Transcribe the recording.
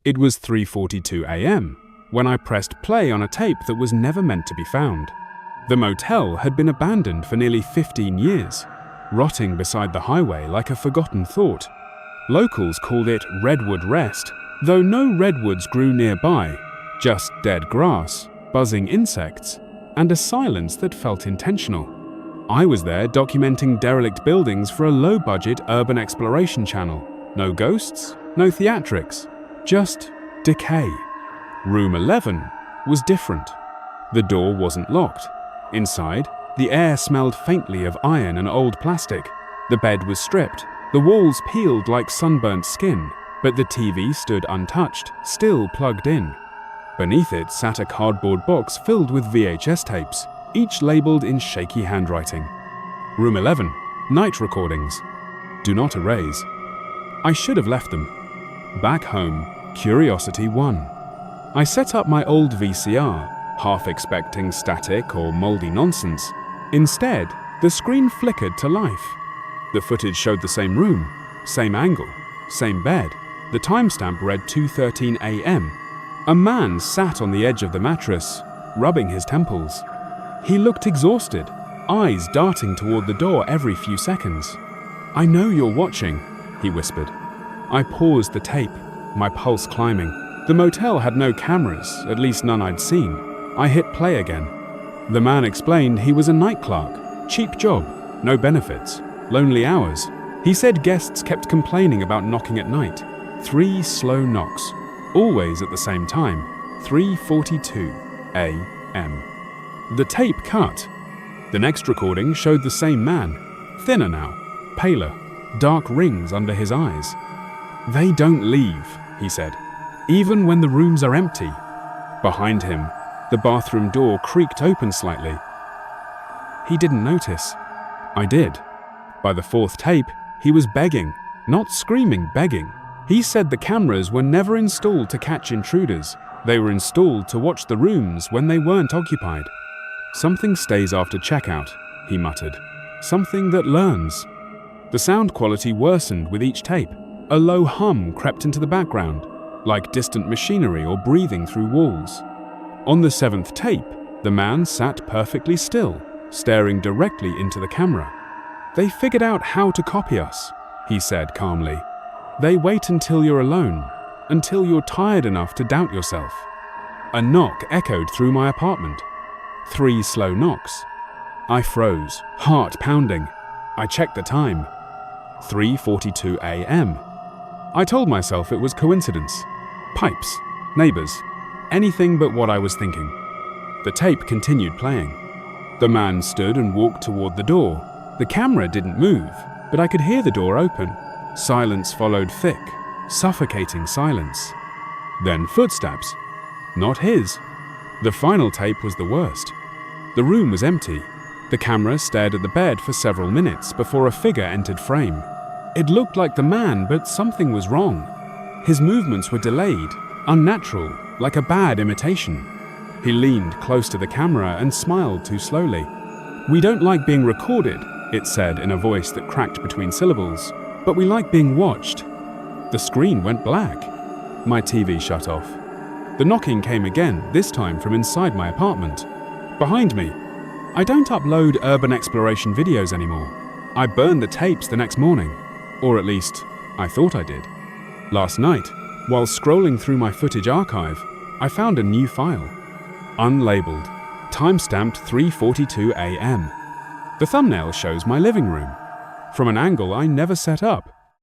It was 3:42 a.m. when I pressed play on a tape that was never meant to be found. The motel had been abandoned for nearly 15 years, rotting beside the highway like a forgotten thought. Locals called it Redwood Rest, though no redwoods grew nearby, just dead grass, buzzing insects, and a silence that felt intentional. I was there documenting derelict buildings for a low-budget urban exploration channel. No ghosts, no theatrics, just decay. Room 11 was different. The door wasn't locked. Inside, the air smelled faintly of iron and old plastic. The bed was stripped, the walls peeled like sunburnt skin, but the TV stood untouched, still plugged in. Beneath it sat a cardboard box filled with VHS tapes, each labeled in shaky handwriting. Room 11, night recordings. Do not erase. I should have left them. Back home, curiosity won. I set up my old VCR, half expecting static or moldy nonsense. Instead, the screen flickered to life. The footage showed the same room, same angle, same bed. The timestamp read 2:13 a.m. A man sat on the edge of the mattress, rubbing his temples. He looked exhausted, eyes darting toward the door every few seconds. "I know you're watching," he whispered. I paused the tape, my pulse climbing. The motel had no cameras, at least none I'd seen. I hit play again. The man explained he was a night clerk, cheap job, no benefits, lonely hours. He said guests kept complaining about knocking at night. 3 slow knocks, always at the same time, 3:42 a.m. The tape cut. The next recording showed the same man, thinner now, paler, dark rings under his eyes. "They don't leave," he said, "even when the rooms are empty." Behind him, the bathroom door creaked open slightly. He didn't notice. I did. By the 4th tape, he was begging, not screaming, begging. He said the cameras were never installed to catch intruders. They were installed to watch the rooms when they weren't occupied. "Something stays after checkout," he muttered. "Something that learns." The sound quality worsened with each tape. A low hum crept into the background, like distant machinery or breathing through walls. On the 7th tape, the man sat perfectly still, staring directly into the camera. "They figured out how to copy us," he said calmly. "They wait until you're alone, until you're tired enough to doubt yourself." A knock echoed through my apartment. 3 slow knocks. I froze, heart pounding. I checked the time. 3:42 a.m. I told myself it was coincidence. Pipes, neighbors, anything but what I was thinking. The tape continued playing. The man stood and walked toward the door. The camera didn't move, but I could hear the door open. Silence followed, thick, suffocating silence. Then footsteps. Not his. The final tape was the worst. The room was empty. The camera stared at the bed for several minutes before a figure entered frame. It looked like the man, but something was wrong. His movements were delayed, unnatural, like a bad imitation. He leaned close to the camera and smiled too slowly. "We don't like being recorded," it said in a voice that cracked between syllables, "but we like being watched." The screen went black. My TV shut off. The knocking came again, this time from inside my apartment. Behind me. I don't upload urban exploration videos anymore. I burned the tapes the next morning. Or at least, I thought I did. Last night, while scrolling through my footage archive, I found a new file. Unlabeled. Timestamped 3:42 a.m. The thumbnail shows my living room. From an angle I never set up.